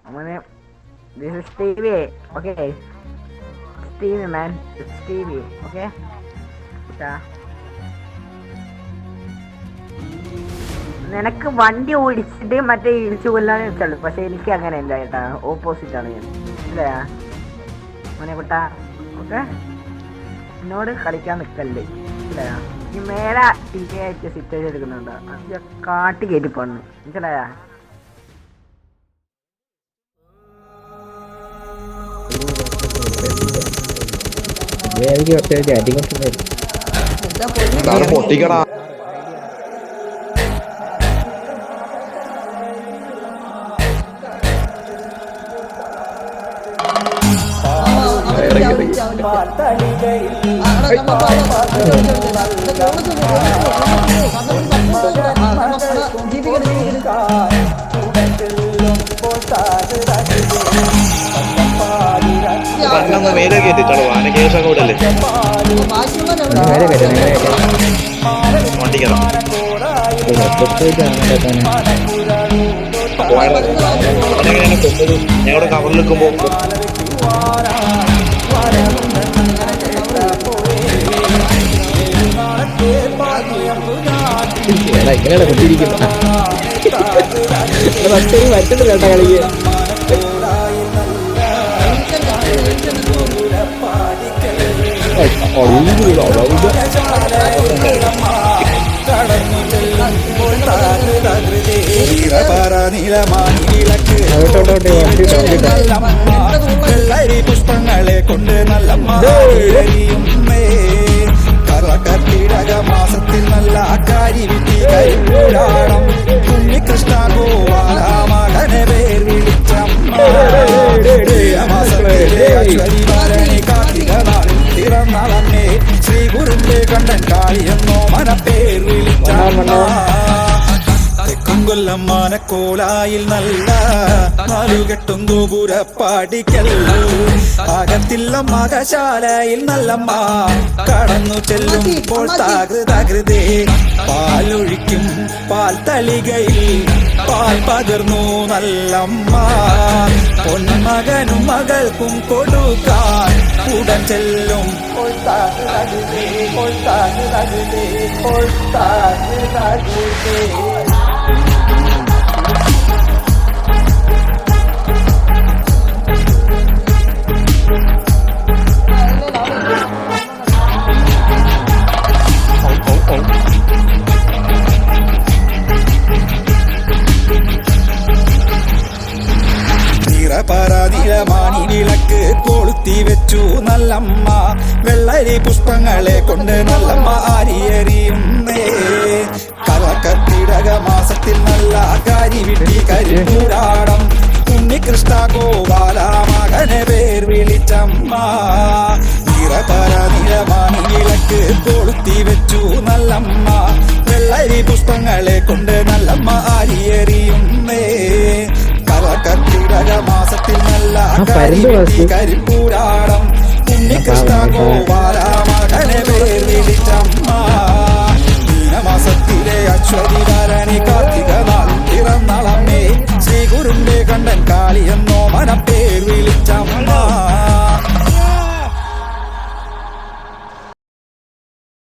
This is Stevie. Okay. Stevie, man. It's Stevie. Okay. നിനക്ക് വണ്ടി ഓടിച്ചിട്ട് മറ്റേ ഇടിച്ചു കൊല്ലാനേ വെച്ചുള്ളൂ. പക്ഷെ എനിക്ക് അങ്ങനെ അല്ല ചേട്ടാ, ഓപ്പോസിറ്റ് ആണ് ഞാൻ. ഇല്ലേ മോനെ കുട്ടാ? ഓക്കെ, എന്നോട് കളിക്കാൻ നിൽക്കല്ലേ. ഇല്ലേ ഈ മേലെ ടി വി ആയിട്ട് സിറ്റേജ് എടുക്കുന്നുണ്ടോ? അത് കാട്ടി കയറ്റി പോണു. മനസ്സിലായാ? പൊട്ടിക്കടാ. മേലെ കയറ്റിച്ചോളൂ. ആന കേസ് കൂടല്ലേ വണ്ടി കയറാം. ഞങ്ങളുടെ കവറിൽ നിൽക്കുമ്പോ എങ്ങനെയാണ് കൊണ്ടിരിക്കുന്നത്? മറ്റൊരു കേട്ട കളിക്ക് പുഷ്പങ്ങളെ കൊണ്ട് നല്ല കർക്കിടക മാസത്തിൽ നല്ല കാരി വിട്ടി കരിപ്പൂരാടം കുഞ്ഞികൃഷ്ണ ഗോപാല മകനെ പേർ വിളിച്ചമ്മ കാർത്തിക നാളിൽ തിറന്നളന്നെ ശ്രീ ഗുരുന്റെ കണ്ടൻ കാളിയെന്നോ മനപ്പേർ വിളിച്ചമ്മ കൊല്ലം മാനക്കോലായിൽ നല്ല നാലുകെട്ടും ഗോപുരപ്പാടിക്കല്ല അകത്തില്ല മകശാലയിൽ നല്ലമ്മ കടന്നു ചെല്ലുമ്പോൾ തകൃതേ പാലൊഴിക്കും പാൽ തളികയിൽ പാൽ പകർന്നു നല്ലമ്മ പൊന്മകനും മകൾക്കും കൊടുക്കാൻ ഉടൻ ചെല്ലും നിറപറനിലമാണി വിളക്ക് കൊളുത്തി വെച്ചു നല്ലമ്മ വെള്ളരി പുഷ്പങ്ങളെ കൊണ്ട് നല്ലമ്മ ആരിയെറിയുന്നേ കർക്കിടക മാസത്തിൽ നല്ല കാരി വിട്ടി കരിപ്പൂരാടം ഉണ്ണികൃഷ്ണ ഗോപാല മകനെ പേർ വിളിച്ചമ്മ നിറപറനിലമാണി വിളക്ക് കൊളുത്തി വെച്ചു നല്ലമ്മ വെള്ളരി പുഷ്പങ്ങളെ കൊണ്ട് നല്ലമ്മ ആരിയെറിയുന്നേ കർക്കിടക മാസത്തിൽ നല്ല കരിപ്പൂരാടം ഉണ്ണികൃഷ്ണ ഗോപാല മകനെ പേർ വിളിച്ചമ്മ